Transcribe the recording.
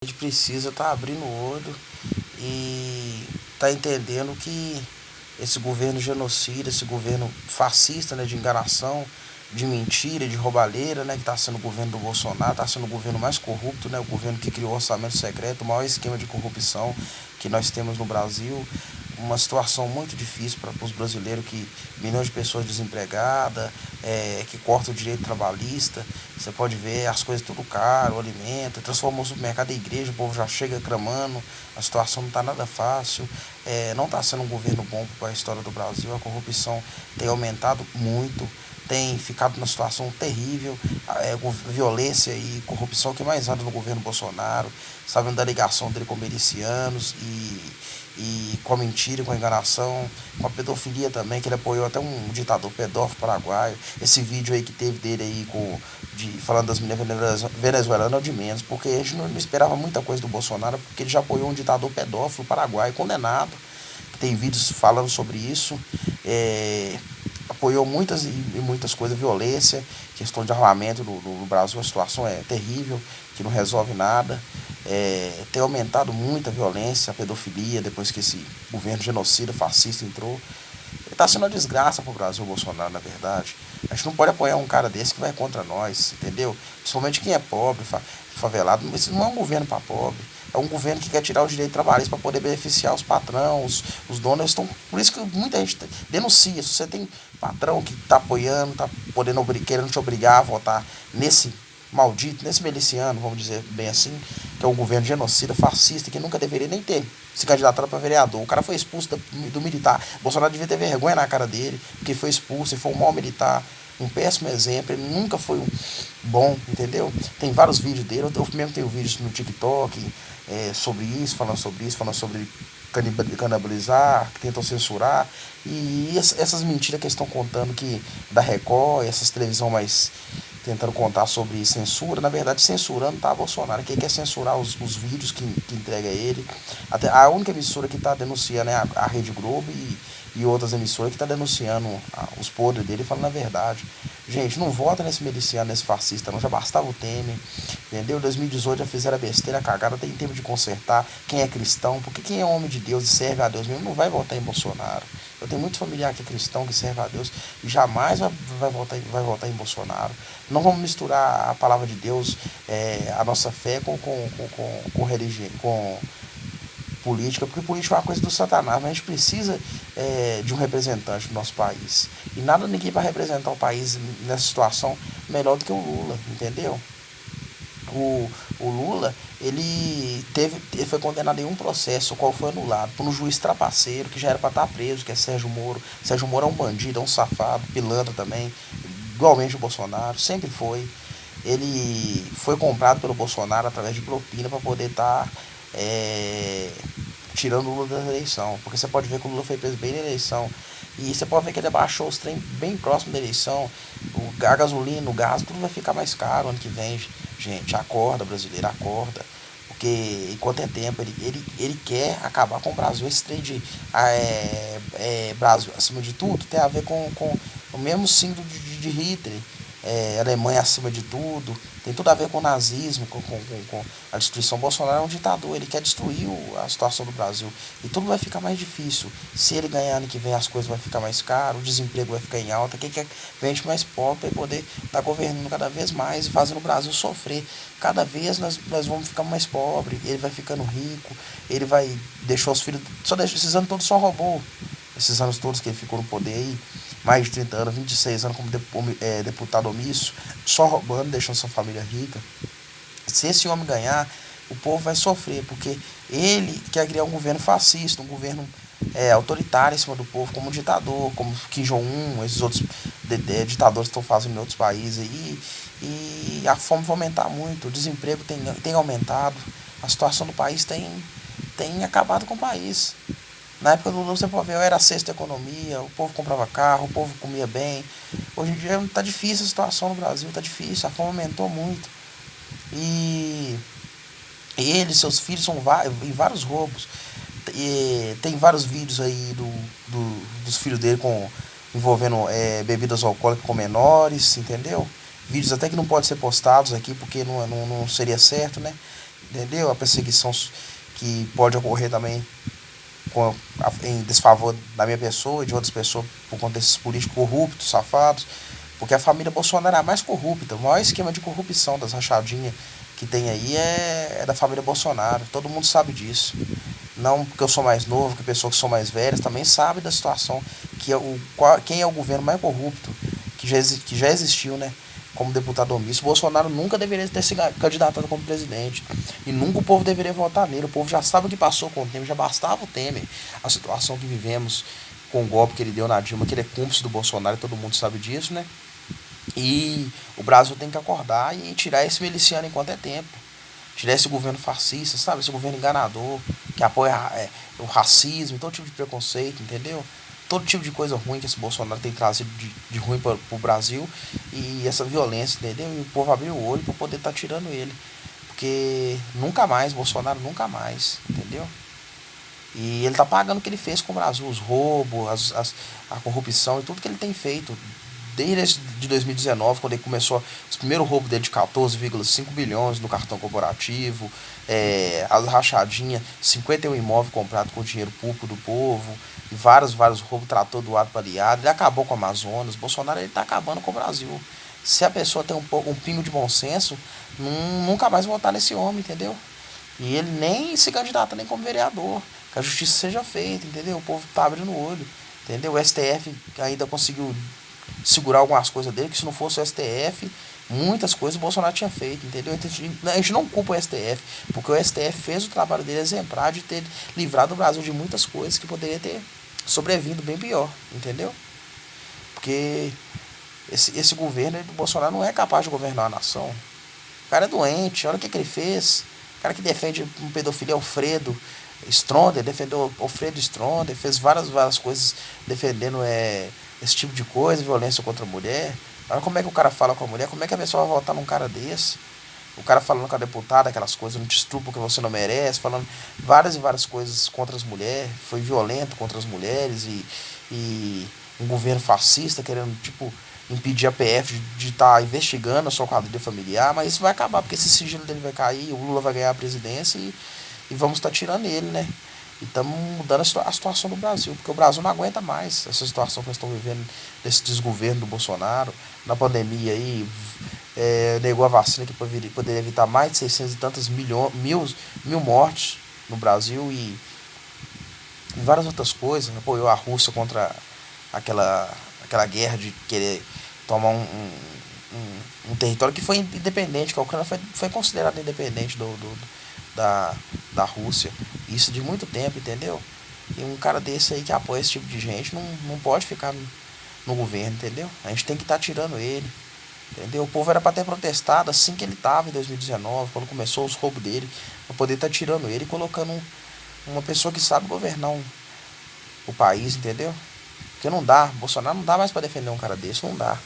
A gente precisa estar abrindo o olho e tá entendendo que esse governo genocida, esse governo fascista, né, de enganação, de mentira, de roubalheira, né, que está sendo o governo do Bolsonaro, está sendo o governo mais corrupto, né, o governo que criou o orçamento secreto, o maior esquema de corrupção que nós temos no Brasil, uma situação muito difícil para os brasileiros, que milhões de pessoas desempregadas, que corta o direito trabalhista. Você pode ver as coisas tudo caro, o alimento, transformou o supermercado em igreja, o povo já chega clamando, a situação não está nada fácil, não está sendo um governo bom para a história do Brasil, a corrupção tem aumentado muito, tem ficado numa situação terrível, violência e corrupção que mais anda no governo Bolsonaro, sabendo da ligação dele com milicianos e com a mentira, com a enganação, com a pedofilia também, que ele apoiou até um ditador pedófilo paraguaio. Esse vídeo aí que teve dele aí falando das meninas venezuelanas é o de menos, porque a gente não esperava muita coisa do Bolsonaro, porque ele já apoiou um ditador pedófilo paraguaio condenado. Tem vídeos falando sobre isso. Apoiou muitas e muitas coisas, violência, questão de armamento no Brasil, a situação é terrível, que não resolve nada. Tem aumentado muito a violência, a pedofilia, depois que esse governo genocida, fascista entrou. Está sendo uma desgraça para o Brasil, o Bolsonaro, na verdade. A gente não pode apoiar um cara desse que vai contra nós, entendeu? Principalmente quem é pobre, favelado. Esse não é um governo para pobre. É um governo que quer tirar o direito trabalhista para poder beneficiar os patrões, os donos. Estão, por isso que muita gente denuncia. Se você tem patrão que está apoiando, está querendo te obrigar a votar nesse maldito, nesse miliciano, vamos dizer bem assim, que é um governo genocida, fascista, que nunca deveria nem ter se candidatado para vereador. O cara foi expulso do militar. Bolsonaro devia ter vergonha na cara dele, porque foi expulso, ele foi um mau militar, um péssimo exemplo, ele nunca foi um bom, entendeu? Tem vários vídeos dele, eu mesmo tenho vídeos no TikTok sobre isso, falando sobre canibalizar, que tentam censurar, e essas mentiras que eles estão contando que da Record, essas televisão mais tentando contar sobre censura, na verdade censurando tá Bolsonaro, que ele quer censurar os vídeos que entrega a ele. Até a única emissora que está denunciando é a Rede Globo e outras emissoras que estão denunciando os podres dele, falando a verdade. Gente, não vota nesse miliciano, nesse fascista, não. Já bastava o Temer, entendeu? Em 2018 já fizeram a besteira, a cagada, tem tempo de consertar. Quem é cristão, porque quem é homem de Deus e serve a Deus mesmo, não vai votar em Bolsonaro. Eu tenho muito familiar que é cristão, que serve a Deus, e jamais vai votar em Bolsonaro. Não vamos misturar a palavra de Deus, a nossa fé com religião, com política, porque política é uma coisa do satanás, mas a gente precisa de um representante do nosso país. E nada ninguém vai representar o país nessa situação melhor do que o Lula, entendeu? O Lula, ele foi condenado em um processo, o qual foi anulado por um juiz trapaceiro, que já era para estar preso, que é Sérgio Moro. Sérgio Moro é um bandido, é um safado, pilantra também, igualmente o Bolsonaro, sempre foi. Ele foi comprado pelo Bolsonaro através de propina para poder estar tirando o Lula da eleição. Porque você pode ver que o Lula foi preso bem na eleição. E você pode ver que ele abaixou os trem bem próximo da eleição. A gasolina, o gás, tudo vai ficar mais caro ano que vem. Gente, acorda, brasileiro, acorda. Porque enquanto é tempo, ele quer acabar com o Brasil. Esse trem de Brasil acima de tudo tem a ver com o mesmo símbolo de Hitler. Alemanha acima de tudo, tem tudo a ver com o nazismo, com a destruição. Bolsonaro é um ditador, ele quer destruir a situação do Brasil. E tudo vai ficar mais difícil. Se ele ganhar ano que vem, as coisas vão ficar mais caras, o desemprego vai ficar em alta. Quem quer gente mais pobre para poder estar governando cada vez mais e fazendo o Brasil sofrer. Cada vez nós vamos ficar mais pobres, ele vai ficando rico, ele vai deixar os filhos. Esses anos todos só roubou. Esses anos todos que ele ficou no poder aí, mais de 30 anos, 26 anos como deputado omisso, só roubando, deixando sua família rica. Se esse homem ganhar, o povo vai sofrer, porque ele quer criar um governo fascista, um governo autoritário em cima do povo, como um ditador, como Kim Jong-un, esses outros ditadores que estão fazendo em outros países aí. E a fome vai aumentar muito, o desemprego tem aumentado, a situação do país tem acabado com o país. Na época do Lula, você pode ver, era a sexta economia, o povo comprava carro, o povo comia bem. Hoje em dia tá difícil a situação no Brasil, tá difícil, a fome aumentou muito. E ele e seus filhos são em vários roubos. E tem vários vídeos aí dos filhos dele envolvendo bebidas alcoólicas com menores, entendeu? Vídeos até que não podem ser postados aqui porque não seria certo, né? entendeu? A perseguição que pode ocorrer também em desfavor da minha pessoa e de outras pessoas por conta desses políticos corruptos, safados, porque a família Bolsonaro é a mais corrupta. O maior esquema de corrupção das rachadinhas que tem aí é da família Bolsonaro. Todo mundo sabe disso. Não porque eu sou mais novo, que pessoas que são mais velhas também sabem da situação, que é quem é o governo mais corrupto que já existiu, né? Como deputado omisso. Bolsonaro nunca deveria ter se candidatado como presidente. E nunca o povo deveria votar nele. O povo já sabe o que passou com o Temer, já bastava o Temer. A situação que vivemos com o golpe que ele deu na Dilma, que ele é cúmplice do Bolsonaro, e todo mundo sabe disso, né? E o Brasil tem que acordar e tirar esse miliciano enquanto é tempo. Tirar esse governo fascista, sabe? Esse governo enganador, que apoia o racismo, todo tipo de preconceito, entendeu? Todo tipo de coisa ruim que esse Bolsonaro tem trazido de ruim para o Brasil. E essa violência, entendeu? E o povo abriu o olho para poder estar tirando ele. Porque nunca mais, Bolsonaro nunca mais, entendeu? E ele tá pagando o que ele fez com o Brasil, os roubos, a corrupção e tudo que ele tem feito. Desde de 2019, quando ele começou os primeiros roubos dele de 14,5 bilhões no cartão corporativo, as rachadinhas, 51 imóveis comprados com dinheiro público do povo, e vários roubos, trator doado para aliado. Ele acabou com o Amazonas. Bolsonaro ele tá acabando com o Brasil. Se a pessoa tem um pingo de bom senso, nunca mais votar nesse homem, entendeu? E ele nem se candidata nem como vereador. Que a justiça seja feita, entendeu? O povo tá abrindo o olho, entendeu? O STF ainda conseguiu segurar algumas coisas dele, que se não fosse o STF, muitas coisas o Bolsonaro tinha feito, entendeu? Então, a gente não culpa o STF, porque o STF fez o trabalho dele exemplar de ter livrado o Brasil de muitas coisas que poderia ter sobrevindo bem pior, entendeu? Porque esse governo do Bolsonaro não é capaz de governar a nação. O cara é doente, olha o que ele fez. O cara que defende um pedofilia, Alfredo Stronda, defendeu o Alfredo Stronda, fez várias coisas defendendo esse tipo de coisa, violência contra a mulher. Olha como é que o cara fala com a mulher, como é que a pessoa vai votar num cara desse? O cara falando com a deputada aquelas coisas, não te estupro que você não merece, falando várias coisas contra as mulheres, foi violento contra as mulheres e um governo fascista querendo, tipo, impedir a PF de estar investigando a sua quadrilha familiar, mas isso vai acabar, porque esse sigilo dele vai cair, o Lula vai ganhar a presidência e vamos estar tirando ele, né? E estamos mudando a situação do Brasil, porque o Brasil não aguenta mais essa situação que nós estamos vivendo, desse desgoverno do Bolsonaro, na pandemia aí, negou a vacina que poderia evitar mais de 600 e tantas mil mortes no Brasil e várias outras coisas, apoiou a Rússia contra aquela guerra de querer tomar um território que foi independente, que a Ucrânia foi considerada independente da Rússia. Isso de muito tempo, entendeu? E um cara desse aí que apoia esse tipo de gente não pode ficar no governo, entendeu? A gente tem que estar tirando ele, entendeu? O povo era para ter protestado assim que ele estava em 2019, quando começou os roubos dele, para poder estar tirando ele e colocando uma pessoa que sabe governar o país, entendeu? Porque não dá, Bolsonaro não dá mais para defender um cara desse, não dá.